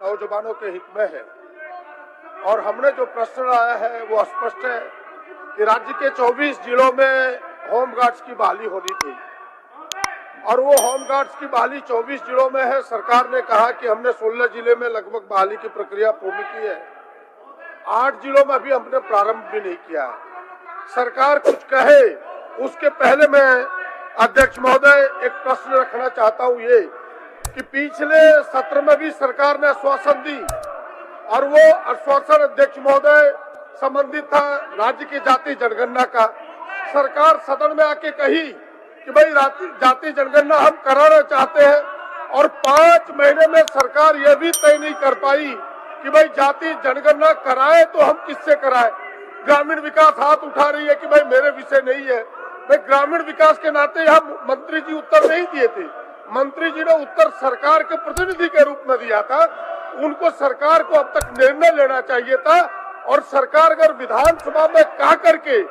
नौजवानों के हित में है। और हमने जो प्रश्न लाया है वो स्पष्ट है कि राज्य के 24 जिलों में होमगार्ड्स की बहाली होनी थी और वो होमगार्ड्स की बहाली 24 जिलों में है। सरकार ने कहा कि हमने 16 जिले में लगभग बहाली की प्रक्रिया पूर्ण की है, 8 जिलों में अभी हमने प्रारंभ भी नहीं किया है। सरकार कुछ कहे उसके पहले मैं अध्यक्ष महोदय एक प्रश्न रखना चाहता हूँ ये कि पिछले सत्र में भी सरकार ने आश्वासन दी और वो आश्वासन अध्यक्ष महोदय संबंधित था राज्य की जाति जनगणना का। सरकार सदन में आके कही कि भाई जाति जनगणना हम कराना चाहते हैं और 5 महीने में सरकार ये भी तय नहीं कर पाई कि भाई जाति जनगणना कराए तो हम किससे कराए। ग्रामीण विकास हाथ उठा रही है कि भाई मेरे विषय नहीं है। भाई ग्रामीण विकास के नाते यहाँ मंत्री जी उत्तर नहीं दिए थे, मंत्री जी ने उत्तर सरकार के प्रतिनिधि के रूप में दिया था। उनको सरकार को अब तक निर्णय लेना चाहिए था और सरकार अगर विधानसभा में कहा करके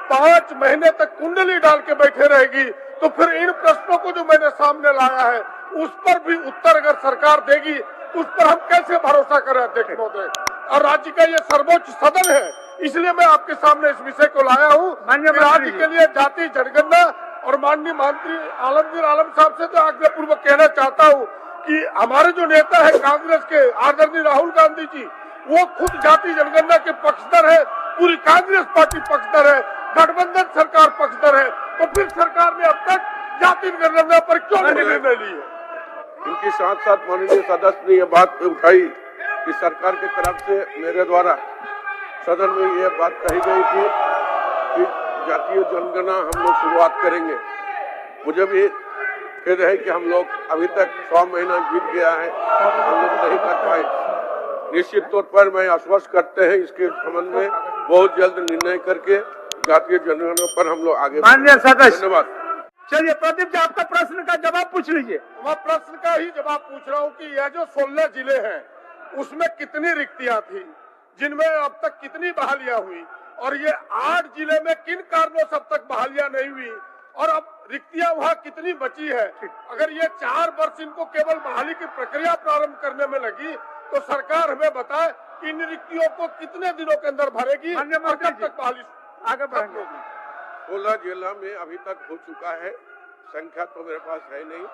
5 महीने तक कुंडली डाल के बैठे रहेगी तो फिर इन प्रश्नों को जो मैंने सामने लाया है उस पर भी उत्तर अगर सरकार देगी तो उस पर हम कैसे भरोसा करें अध्यक्ष महोदय। और राज्य का ये सर्वोच्च सदन है, इसलिए मैं आपके सामने इस विषय को लाया हूँ। राज्य के लिए जाति जनगणना और माननीय मंत्री आलमगीर आलम साहब से तो आग्रह पूर्वक कहना चाहता हूँ कि हमारे जो नेता है कांग्रेस के आदरणीय राहुल गांधी जी, वो खुद जाति जनगणना के पक्षधर है, पूरी कांग्रेस पार्टी पक्षधर है, गठबंधन सरकार पक्षधर है, तो फिर सरकार ने अब तक जाति जनगणना पर क्यों निर्णय लिए। इनके साथ साथ माननीय सदस्य ने यह बात उठाई कि सरकार की तरफ से मेरे द्वारा सदन में यह बात कही गई थी कि जातीय जनगणना हम लोग शुरुआत करेंगे। मुझे भी खेद है कि हम लोग अभी तक 100 महीना बीत गया है, हम लोग नहीं कर पाए। निश्चित तौर पर मैं आश्वस्त करते हैं इसके संबंध में बहुत जल्द निर्णय करके जातीय जनगणना पर हम लोग आगे। माननीय सदस्य, धन्यवाद। चलिए प्रदीप जी आपका प्रश्न का जवाब पूछ लीजिए। मैं प्रश्न का ही जवाब पूछ रहा हूँ कि यह जो 16 जिले हैं उसमें कितनी रिक्तियां थी, जिनमें अब तक कितनी बहालियां हुई और ये 8 जिले में किन कारणों से अब तक बहालियां नहीं हुई और अब रिक्तियां वहाँ कितनी बची है। अगर ये 4 वर्ष इनको केवल बहाली की प्रक्रिया प्रारंभ करने में लगी तो सरकार हमें बताए कि इन रिक्तियों को कितने दिनों के अंदर भरेगी और कब तक बहाली आगे बढ़ेगी। 16 जिला में अभी तक हो चुका है, संख्या तो मेरे पास है नहीं,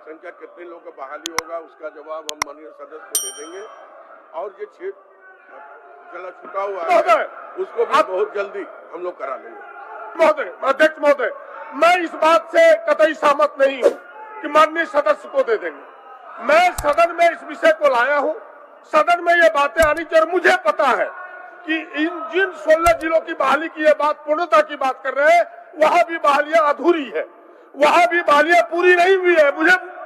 संख्या कितने लोगों का बहाली होगा उसका जवाब हम माननीय सदस्य को दे देंगे। और ये क्षेत्र जिला छूटा हुआ है उसको भी बहुत जल्दी हम लोग करा लेंगे। महोदय, अध्यक्ष महोदय, मैं इस बात से कतई सहमत नहीं हूँ कि माननीय सदस्य को दे देंगे। मैं सदन में इस विषय को लाया हूँ, सदन में ये बातें आनी चाहिए। मुझे पता है कि इन जिन 16 जिलों की बहाली की ये बात पूर्णता की बात कर रहे हैं वहाँ भी बहालियां अधूरी है, वहाँ भी बहालियां पूरी नहीं हुई है।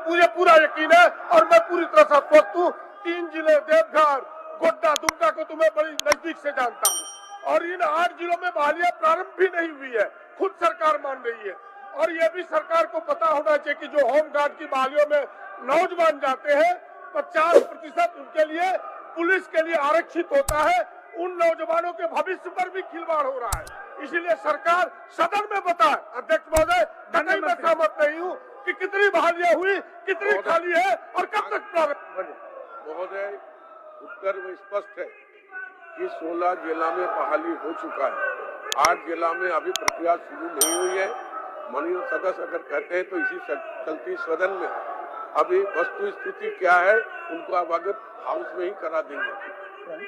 मुझे पूरा यकीन है और मैं पूरी तरह से आश्वस्त हूँ। 3 जिले देवघर, गोड्डा, दुमका को तो मैं बड़ी नजदीक से जानता हूँ और इन 8 जिलों में बहालियां प्रारंभ भी नहीं हुई है, खुद सरकार मान रही है। और ये भी सरकार को पता होना चाहिए कि जो होमगार्ड की बहालियों में नौजवान जाते हैं 50% उनके लिए पुलिस के लिए आरक्षित होता है। उन नौजवानों के भविष्य पर भी खिलवाड़ हो रहा है, इसीलिए सरकार सदन में बताए। अध्यक्ष महोदय, मैं सहमत नहीं हूँ कि कितनी बहालियां हुई, कितनी खाली है और कब तक प्रारंभ। महोदय, उत्तर में स्पष्ट है कि 16 जिला में बहाली हो चुका है, 8 जिला में अभी प्रक्रिया शुरू नहीं हुई है। माननीय सदस्य अगर कहते हैं तो इसी चलती सदन में अभी वस्तु स्थिति क्या है उनको अवगत हाउस में ही करा देंगे।